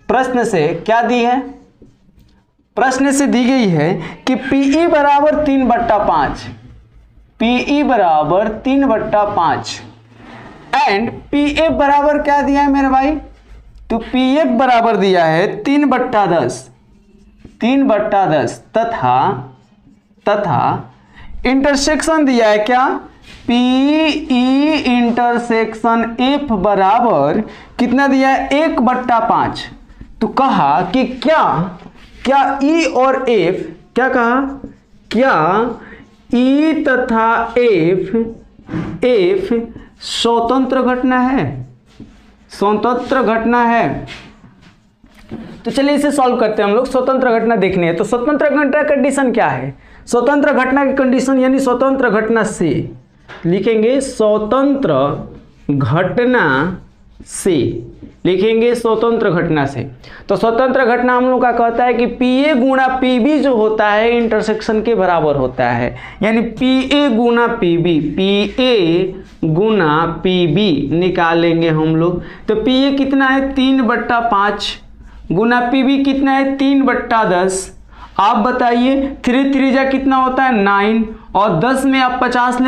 प्रश्न से क्या दी है? प्रश्न से दी गई है कि पीई बराबर 3/5, पीई बराबर 3/5 एंड पीएफ बराबर क्या दिया है मेरे भाई? तो पीएफ बराबर दिया है 3/10 तथा इंटरसेक्शन दिया है क्या? पीई इंटरसेक्शन एफ बराबर कितना दिया है? 1/5। तो कहा कि क्या ई और एफ, क्या कहा? क्या ई तथा एफ स्वतंत्र घटना है? स्वतंत्र घटना है। तो चलिए इसे सॉल्व करते हैं हम लोग। स्वतंत्र घटना देखनी है तो स्वतंत्र घटना कंडीशन क्या है? स्वतंत्र घटना की कंडीशन यानी स्वतंत्र घटना से लिखेंगे स्वतंत्र घटना से, लिखेंगे स्वतंत्र घटना से। तो स्वतंत्र घटना हम लोग का कहता है कि पी ए गुणा पी बी जो होता है इंटरसेक्शन के बराबर होता है, यानी पी ए गुणा पी बी, पी ए गुणा पी बी निकालेंगे हम लोग। तो पी ए कितना है 3/5 गुना पी बी कितना है 3/10। आप बताइए 3 3 कितना होता है 9, और 10 में आप 5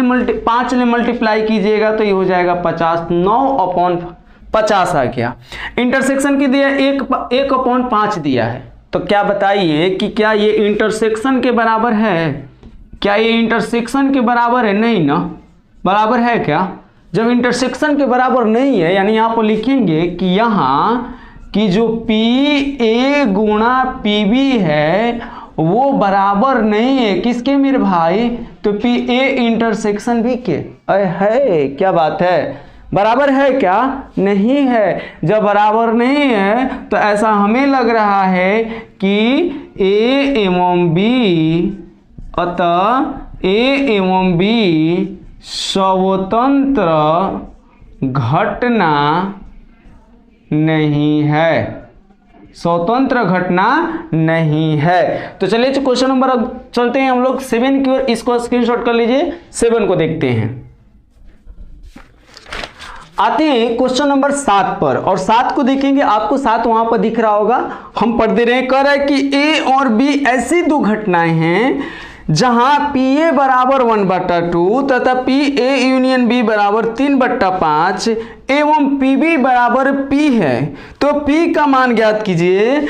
ले मल्टीप्लाई कीजिएगा तो ये हो जाएगा 50, 9/50 आ गया। इंटरसेक्शन की दिया 1/5 दिया है, तो क्या बताइए कि क्या ये इंटरसेक्शन के बराबर है? क्या ये इंटरसेक्शन के बराबर है? नहीं ना, बराबर है क्या? जब इंटरसेक्शन के बराबर नहीं है, यानी यहाँ पर लिखेंगे कि यहाँ कि जो पी ए गुणा पी बी है वो बराबर नहीं है किसके मेरे भाई? तो पी ए इंटरसेक्शन बी के। है क्या बात है? बराबर है क्या? नहीं है। जब बराबर नहीं है तो ऐसा हमें लग रहा है कि ए एवं बी, अतः ए एवं बी स्वतंत्र घटना नहीं है, स्वतंत्र घटना नहीं है। तो चलिए क्वेश्चन नंबर अब चलते हैं हम लोग 7 की ओर, इसको स्क्रीनशॉट कर लीजिए। 7 को देखते हैं। आते हैं क्वेश्चन नंबर 7 पर, और 7 को देखेंगे, आपको 7 वहां पर दिख रहा होगा, हम पढ़ दे रहे हैं। कह रहा है कि ए और बी ऐसी दो घटनाएं हैं जहां पी ए बराबर 1/2 तथा पी ए यूनियन बी बराबर 3/5 एवं पी बी बराबर पी है। तो पी का मान ज्ञात कीजिए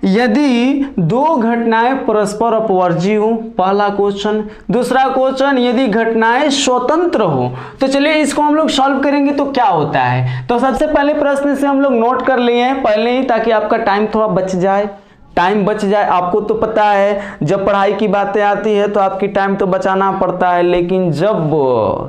यदि दो घटनाएं परस्पर अपवर्जी हो, पहला क्वेश्चन। दूसरा क्वेश्चन, यदि घटनाएं स्वतंत्र हो। तो चलिए इसको हम लोग सॉल्व करेंगे तो क्या होता है। तो सबसे पहले प्रश्न से हम लोग नोट कर लिए हैं पहले ही, ताकि आपका टाइम थोड़ा बच जाए। आपको तो पता है जब पढ़ाई की बातें आती है तो आपकी टाइम तो बचाना पड़ता है, लेकिन जब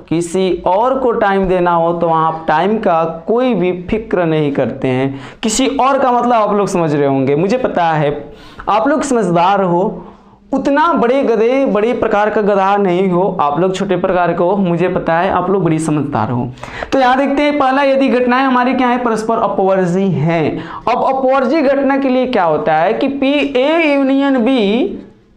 किसी और को टाइम देना हो तो वहाँ आप टाइम का कोई भी फिक्र नहीं करते हैं। किसी और का मतलब आप लोग समझ रहे होंगे, मुझे पता है आप लोग समझदार हो, उतना बड़े प्रकार का गधा नहीं हो, आप लोग छोटे प्रकार के हो, मुझे पता है आप लोग बड़ी समझदार हो। तो यहाँ देखते हैं पहला, यदि घटनाएं हमारी क्या है परस्पर अपवर्जी हैं। अब अपवर्जी घटना के लिए क्या होता है कि पी ए यूनियन बी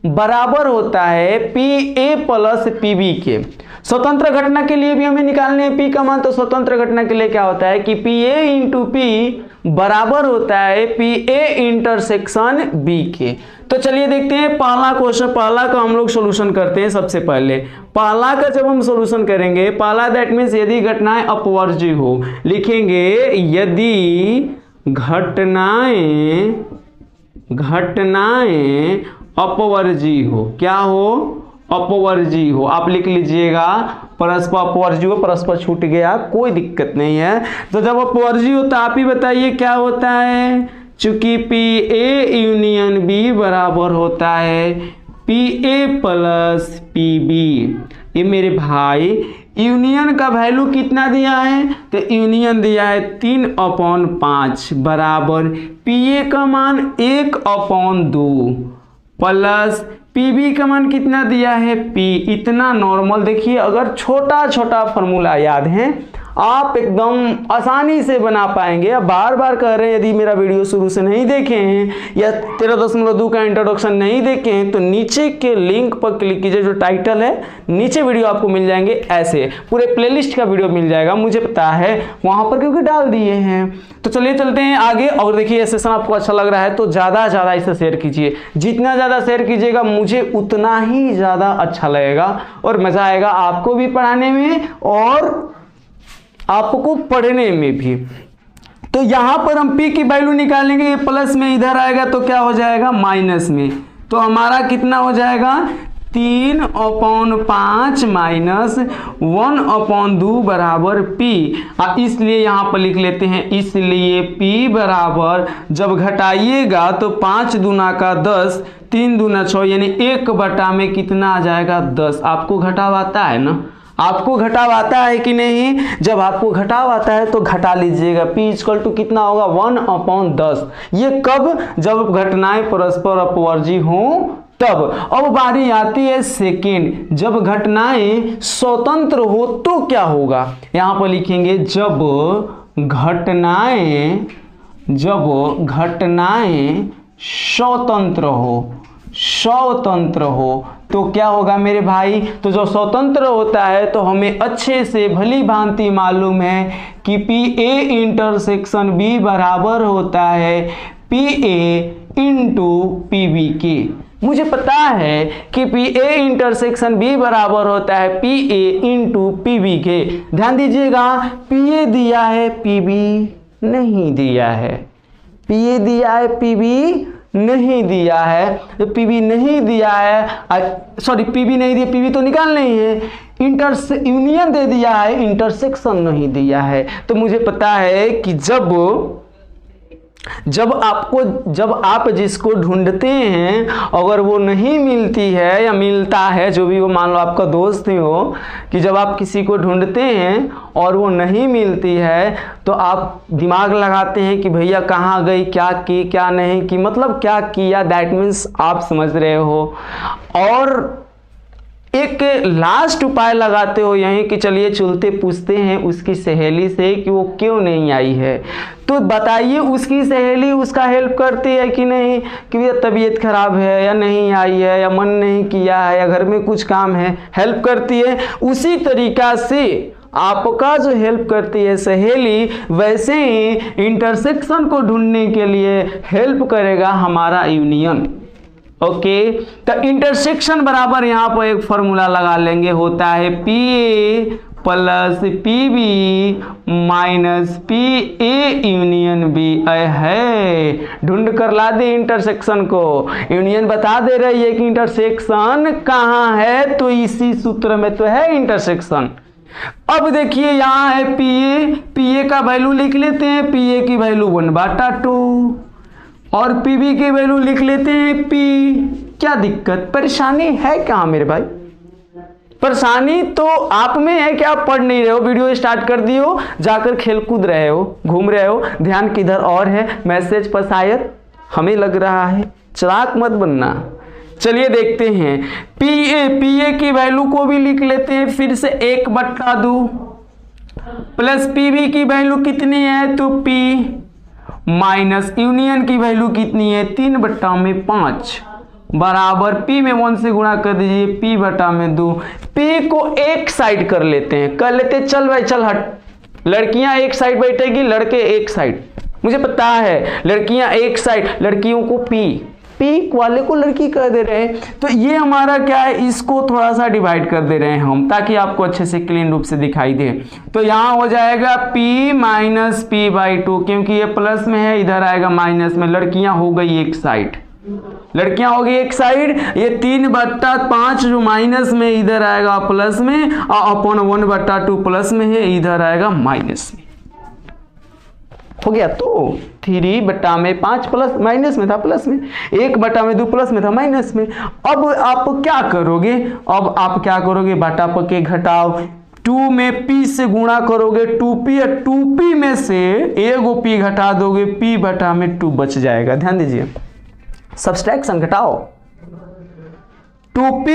बराबर होता है P A plus P B के। स्वतंत्र घटना के लिए भी हमें निकालने हैं पी का मान, तो स्वतंत्र घटना के लिए क्या होता है कि पी ए इंटू पी बराबर होता है पी ए इंटरसेक्शन बी के। तो चलिए देखते हैं पहला क्वेश्चन, पहला का हम लोग सॉल्यूशन करते हैं। सबसे पहले पहला का जब हम सॉल्यूशन करेंगे, पहला दैट मीन्स यदि घटनाएं अपवर्जी हो, लिखेंगे यदि घटनाएं अपवर्जी हो। क्या हो? अपवर्जी हो। आप लिख लीजिएगा परस्पर अपवर्जी हो, परस्पर छूट गया, कोई दिक्कत नहीं है। तो जब अपवर्जी हो तो आप ही बताइए क्या होता है। चूंकि पी ए यूनियन बी बराबर होता है P A plus P B. ये मेरे भाई यूनियन का वैल्यू कितना दिया है? तो यूनियन दिया है 3/5 बराबर पी ए का मान 1/2 प्लस पी बी का मान कितना दिया है पी। इतना नॉर्मल देखिए, अगर छोटा छोटा फॉर्मूला याद है आप एकदम आसानी से बना पाएंगे। अब बार बार कह रहे हैं यदि मेरा वीडियो शुरू से नहीं देखे हैं या 13.2 का इंट्रोडक्शन नहीं देखे हैं तो नीचे के लिंक पर क्लिक कीजिए, जो टाइटल है नीचे वीडियो आपको मिल जाएंगे, ऐसे पूरे प्लेलिस्ट का वीडियो मिल जाएगा, मुझे पता है वहां पर क्योंकि डाल दिए हैं। तो चलिए चलते हैं आगे। और देखिए ये सेशन आपको अच्छा लग रहा है तो ज़्यादा से ज़्यादा इसे शेयर कीजिए, जितना ज़्यादा शेयर कीजिएगा मुझे उतना ही ज़्यादा अच्छा लगेगा और मज़ा आएगा आपको भी पढ़ाने में और आपको पढ़ने में भी। तो यहां पर हम p की वैल्यू निकालेंगे, ये प्लस में इधर आएगा तो क्या हो जाएगा माइनस में। तो हमारा कितना हो जाएगा 3/5 माइनस 1/2 बराबर p। इसलिए यहाँ पर लिख लेते हैं, इसलिए p बराबर जब घटाइएगा तो 5 दूना का 10, 3 दूना 6, यानी 1/, में कितना आ जाएगा 10। आपको घटाव आता है ना? आपको घटाव आता है कि नहीं? जब आपको घटाव आता है तो घटा लीजिएगा। p इक्वल टू कितना होगा 1/10। ये कब? जब घटनाएं परस्पर अपवर्जी हों तब। अब बारी आती है सेकेंड, जब घटनाएं स्वतंत्र हो तो क्या होगा। यहां पर लिखेंगे जब घटनाएं स्वतंत्र हो तो क्या होगा मेरे भाई? तो जो स्वतंत्र होता है तो हमें अच्छे से भली भांति मालूम है कि PA इंटरसेक्शन B बराबर होता है PA इंटू PB के। मुझे पता है कि PA इंटरसेक्शन B बराबर होता है PA इंटू PB के। ध्यान दीजिएगा, PA दिया है, PB नहीं दिया है। PA दिया है, PB नहीं दिया है। तो PB नहीं दिया है, सॉरी PB नहीं दिया, PB तो निकाल नहीं है। यूनियन दे दिया है, इंटरसेक्शन नहीं दिया है। तो मुझे पता है कि जब आप जिसको ढूंढते हैं अगर वो नहीं मिलती है या मिलता है, जो भी वो मान लो आपका दोस्त ही हो, कि जब आप किसी को ढूंढते हैं और वो नहीं मिलती है तो आप दिमाग लगाते हैं कि भैया कहाँ गई, क्या की क्या नहीं की, मतलब क्या किया, दैट मीन्स आप समझ रहे हो। और एक लास्ट उपाय लगाते हो यहीं कि चलिए चलते पूछते हैं उसकी सहेली से कि वो क्यों नहीं आई है। तो बताइए उसकी सहेली उसका हेल्प करती है कि नहीं, कि भैया तबीयत खराब है या नहीं आई है या मन नहीं किया है या घर में कुछ काम है, हेल्प करती है। उसी तरीका से आपका जो हेल्प करती है सहेली, वैसे ही इंटरसेक्शन को ढूंढने के लिए हेल्प करेगा हमारा यूनियन। ओके, तो इंटरसेक्शन बराबर यहाँ पर एक फॉर्मूला लगा लेंगे, होता है PA plus PB minus PA union B है। ढूंढ कर ला दे इंटरसेक्शन को। यूनियन बता दे रही है कि इंटरसेक्शन कहाँ है, तो इसी सूत्र में तो है इंटरसेक्शन। अब देखिए यहाँ है PA का वैल्यू लिख लेते हैं, PA की वैल्यू 1/2 और PB की वैल्यू लिख लेते हैं P। क्या दिक्कत परेशानी है क्या मेरे भाई? परेशानी तो आप में है कि आप पढ़ नहीं रहे हो, वीडियो स्टार्ट कर दिए हो, जाकर खेल कूद रहे हो, घूम रहे हो, ध्यान किधर और है, मैसेज पर शायद हमें लग रहा है। चालाक मत बनना। चलिए देखते हैं, PA की वैल्यू को भी लिख लेते हैं फिर से 1/2 प्लस PB की वैल्यू कितनी है, तो P माइनस यूनियन की वैल्यू कितनी है, 3/5 बराबर P में 1 से गुणा कर दीजिए, P/2। P को एक साइड कर लेते हैं, चल भाई चल हट। लड़कियां एक साइड बैठेगी, लड़के एक साइड। मुझे पता है लड़कियां एक साइड, लड़कियों को P वाले को लड़की कर दे रहे हैं। तो ये हमारा क्या है, इसको थोड़ा सा डिवाइड कर दे रहे हैं हम, ताकि आपको अच्छे से क्लीन रूप से दिखाई दे। तो यहाँ हो जाएगा P माइनस P/2, क्योंकि ये प्लस में है, इधर आएगा माइनस में। लड़कियां हो गई एक साइड, ये 3/5 जो माइनस में, इधर आएगा प्लस में, और अपॉन 1/2 प्लस में है, इधर आएगा माइनस में। हो गया, तो 3/5 प्लस माइनस में था, प्लस में 1/2 प्लस में था, माइनस में। अब आप क्या करोगे, बटा पके घटाओ, 2 में P से गुणा करोगे 2P, या 2P में से एगो P घटा दोगे, P/2 बच जाएगा। ध्यान दीजिए, सब्सट्रैक्शन घटाओ, 2P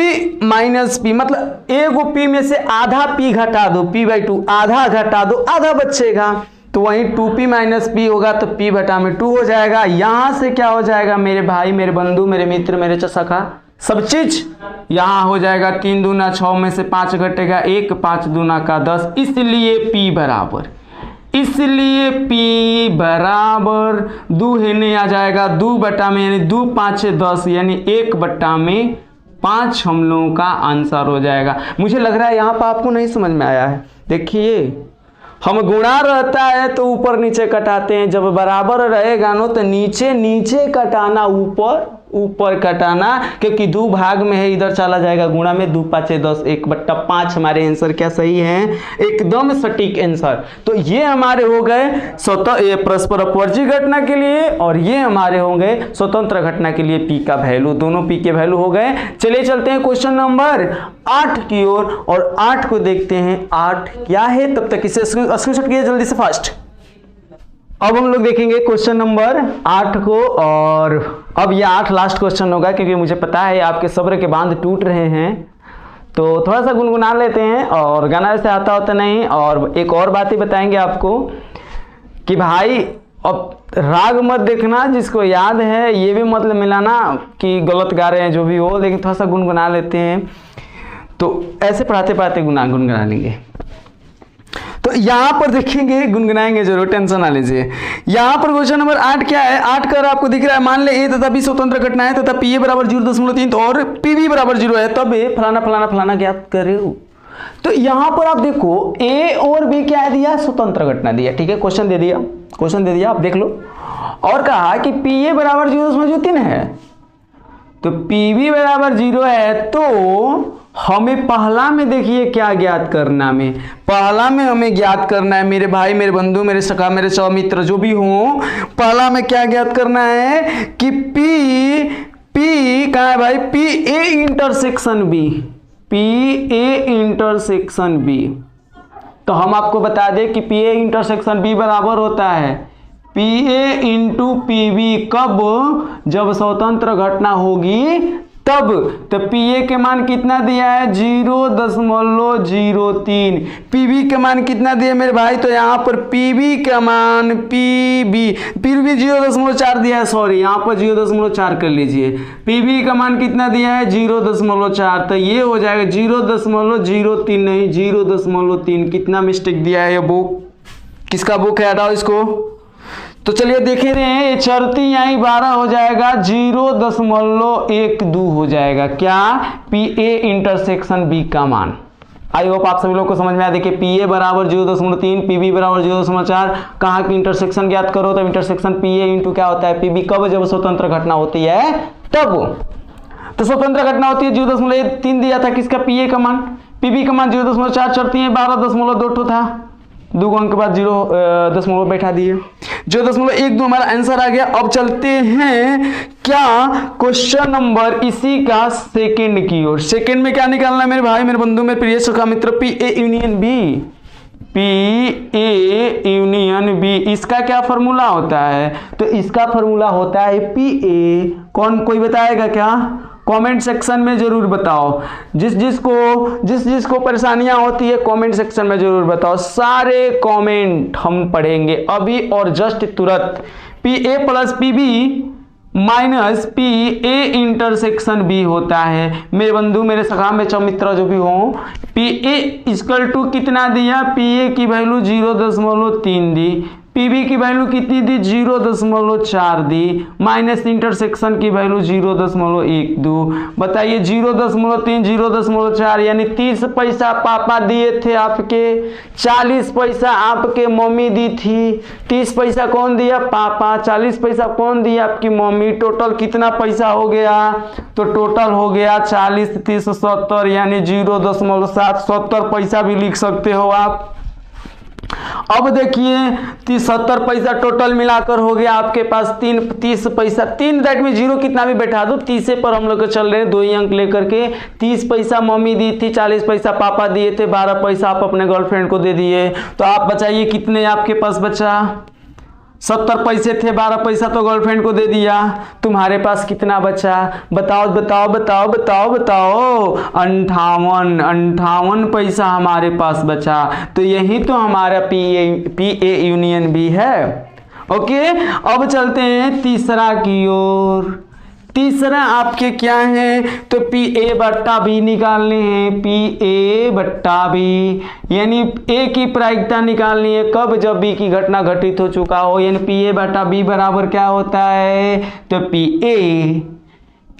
माइनस P मतलब एगो P में से आधा P घटा दो, P/2 आधा घटा दो, आधा बचेगा। तो वहीं 2P माइनस P होगा तो P/2 हो जाएगा। यहां से क्या हो जाएगा मेरे भाई, मेरे बंधु, मेरे मित्र, मेरे चसखा, सब चीज यहां हो जाएगा। 3 दूना 6 में से 5 घटेगा 1, 5 दूना का 10, इसलिए P बराबर 2 हेने आ जाएगा, 2/, यानी 2 5 10, यानी 1/5 हम लोगों का आंसर हो जाएगा। मुझे लग रहा है यहाँ पर आपको नहीं समझ में आया है। देखिए, हम गुणा रहता है तो ऊपर नीचे कटाते हैं, जब बराबर रहेगा नो तो नीचे नीचे कटाना, ऊपर कटाना, क्योंकि 2 भाग में है, इधर चला जाएगा गुणा में, 2 5 10, 1/5 हमारे आंसर क्या सही है, एकदम सटीक आंसर। तो ये हमारे हो गए परस्पर अपवर्जी घटना के लिए, और ये हमारे हो गए स्वतंत्र घटना के लिए P का वैल्यू, दोनों P के वैल्यू हो गए। चलिए चलते हैं क्वेश्चन नंबर 8 की ओर, और 8 को देखते हैं 8 क्या है। तब तक इसे स्क्रीनशॉट कीजिए जल्दी से फास्ट। अब हम लोग देखेंगे क्वेश्चन नंबर 8 को, और अब ये 8 लास्ट क्वेश्चन होगा, क्योंकि मुझे पता है आपके सब्र के बांध टूट रहे हैं। तो थोड़ा सा गुनगुना लेते हैं, और गाना ऐसे आता होता नहीं, और एक और बात ही बताएंगे आपको कि भाई अब राग मत देखना, जिसको याद है ये भी मतलब मिलाना कि गलत गा रहे हैं जो भी हो, लेकिन थोड़ा सा गुनगुना लेते हैं, तो ऐसे पढ़ाते पढ़ाते गुनगुना लेंगे। तो यहाँ पर देखेंगे, गुनगुनाएंगे जरूर, टेंशन ना लीजिए। यहाँ पर क्वेश्चन नंबर 8 क्या है, 8 कर आपको दिख रहा है, मान ले ए तथा बी स्वतंत्र घटना है तथा पी ए बराबर 0.3 और पी बी बराबर 0 है, तब फलाना फलाना फलाना ज्ञात करे। तो यहाँ पर आप देखो ए और बी क्या है दिया, स्वतंत्र घटना दिया, ठीक है, क्वेश्चन दे दिया, आप देख लो। और कहा कि पी ए बराबर 0.3 है, तो पी बी बराबर 0 है, तो हमें पहला में देखिए क्या ज्ञात करना में, पहला में हमें ज्ञात करना है, मेरे भाई, मेरे बंधु, मेरे सखा, मेरे सौमित्र जो भी हो, पहला में क्या ज्ञात करना है कि पी कहाँ है भाई, P A intersection B, P A intersection B. तो हम आपको बता दें कि पी ए इंटरसेक्शन बी बराबर होता है P A into P B, कब, जब स्वतंत्र घटना होगी तब। तो पी ए के मान कितना दिया है 0.03, पी बी के मान कितना दिया मेरे भाई, तो यहाँ पर पी बी का मान पी बी 0.4 दिया है, सॉरी यहाँ पर 0.4 कर लीजिए, पी बी का मान कितना दिया है 0.4, तो ये हो जाएगा 0.03 नहीं 0.3। कितना मिस्टेक दिया है ये बुक, किसका बुक है, हटाओ इसको। तो चलिए देखे रहे हैं, ये चरती आई 12 हो जाएगा, 0.12 हो जाएगा क्या, पी ए इंटरसेक्शन बी का मान। आई होप आप सभी लोग को समझ में आया। देखिए पी ए बराबर 0.3, पी बी बराबर 0.4, कहाँ की इंटरसेक्शन ज्ञात करो, तो इंटरसेक्शन पी ए इंटू क्या होता है पी बी, कब, जब स्वतंत्र घटना होती है तब। तो स्वतंत्र घटना होती है 0.3 दिया था किसका, पी ए का मान, पी बी का मान 0.4, चरती है 12.2 था, 2 अंक के बाद 0 बैठा दिए, 0.12 हमारा आंसर आ गया। अब चलते हैं क्या क्वेश्चन नंबर इसी का सेकंड की ओर। सेकंड में क्या निकालना है मेरे भाई, मेरे बंधु, मेरे प्रिय सखा मित्र, P A union B, P A union B, इसका क्या फॉर्मूला होता है, तो इसका फॉर्मूला होता है पी ए, कौन कोई बताएगा क्या, कमेंट सेक्शन में जरूर बताओ, जिस जिसको परेशानियां होती है कमेंट सेक्शन में जरूर बताओ, सारे कमेंट हम पढ़ेंगे अभी और जस्ट तुरंत। P A plus P B minus P A intersection B होता है, मेरे बंधु, मेरे सखा, मेरे चौमित्र जो भी हो, पी ए इक्वल टू कितना दिया, पी ए की वैल्यू 0.3 दी, पी बी की वैल्यू कितनी दी 0.4 दी, माइनस इंटरसेक्शन की वैल्यू 0.12। बताइए 0.3 0.4 यानी 30 पैसा पापा दिए थे आपके, 40 पैसा आपके मम्मी दी थी, 30 पैसा कौन दिया, पापा, 40 पैसा कौन दिया, आपकी मम्मी। टोटल कितना पैसा हो गया, तो टोटल हो गया 40 30 70 यानी 0.7, 70 पैसा भी लिख सकते हो आप। अब देखिए 70 पैसा टोटल मिलाकर हो गया आपके पास 30 पैसा, 3 दैट में 0 कितना भी बैठा दो, 30 पर हम लोग चल रहे हैं 2 ही अंक लेकर के। 30 पैसा मम्मी दी थी, 40 पैसा पापा दिए थे, 12 पैसा आप अपने गर्लफ्रेंड को दे दिए, तो आप बताइए कितने आपके पास बचा, 70 पैसे थे, 12 पैसा तो गर्लफ्रेंड को दे दिया, तुम्हारे पास कितना बचा, बताओ बताओ बताओ बताओ बताओ, 58 पैसा हमारे पास बचा। तो यही तो हमारा पी ए यूनियन बी है। ओके, अब चलते हैं तीसरा की ओर। तीसरा आपके क्या है, तो पी ए बट्टा बी निकालने हैं, पी ए बट्टा बी यानी ए की प्रायिकता निकालनी है, कब, जब बी की घटना घटित हो चुका हो, यानी पी ए बट्टा बी बराबर क्या होता है, तो पी ए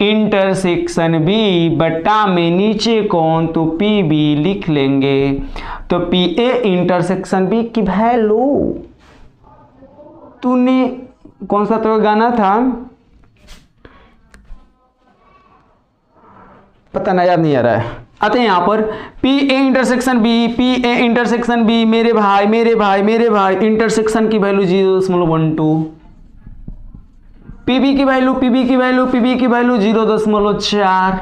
इंटरसेक्शन बी बट्टा में नीचे कौन, तो पी बी लिख लेंगे। तो पी ए इंटरसेक्शन बी की वैल्यू, तूने कौन सा तो गाना था, पता नहीं, याद नहीं आ रहा है। आते हैं यहाँ पर P A intersection B, P A intersection B, मेरे भाई मेरे भाई मेरे भाई, इंटरसेक्शन की वैल्यू 0.12, पीबी की वैल्यू 0.4।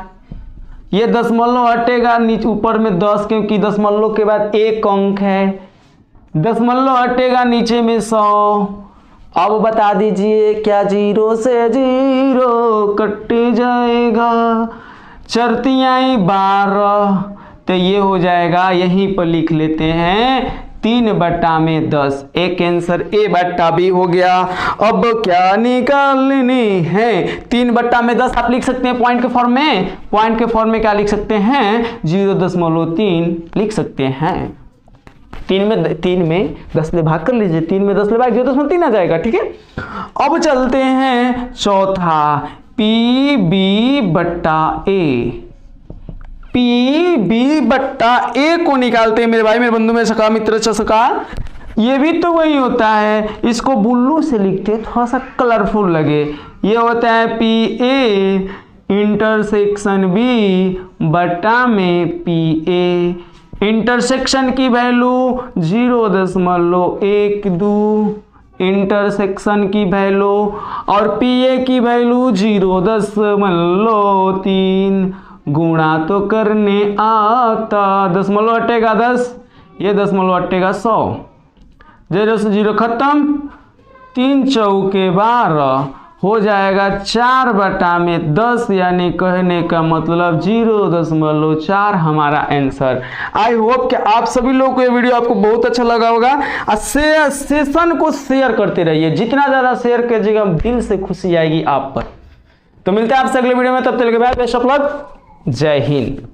ये दशमलव हटेगा नीचे ऊपर में 10, क्योंकि दशमलव के बाद एक अंक है, दशमलव हटेगा नीचे में 100। अब बता दीजिए क्या 0 से 0 कट जाएगा, चरती आई 12, तो ये हो जाएगा, यहीं पर लिख लेते हैं 3/10, एक आंसर A बट्टा B हो गया। अब क्या निकालने हैं? 3/10 आप लिख सकते हैं पॉइंट के फॉर्म में, पॉइंट के फॉर्म में क्या लिख सकते हैं? 0.3 लिख सकते हैं। 3 में 10 ले भाग कर लीजिए, 3 में 10 ले भाग 0.3 आ जाएगा, ठीक है। अब चलते हैं चौथा, PB/A। PB/A को निकालते हैं मेरे भाई, मेरे बंधु, मेरे सखा, मित्र, सखा। ये भी तो वही होता है, इसको बुल्लू से लिखते थोड़ा सा कलरफुल लगे। ये होता है PA इंटरसेक्शन B बटा में PA। इंटरसेक्शन की वैल्यू 0.12, इंटरसेक्शन की वैल्यू, और PA की वैल्यू 0.3। गुणा तो करने आता, 10 ये 10 0 से 0 खत्म, 3 चौके 12 हो जाएगा 4/10, यानी कहने का मतलब 0.4 हमारा आंसर। आई होप कि आप सभी लोगों को ये वीडियो आपको बहुत अच्छा लगा होगा। सेशन को शेयर करते रहिए, जितना ज़्यादा शेयर कीजिएगा दिल से खुशी आएगी आप पर। तो मिलते हैं आपसे अगले वीडियो में, तब तक के बाद बेस्ट ऑफ लक, जय हिंद।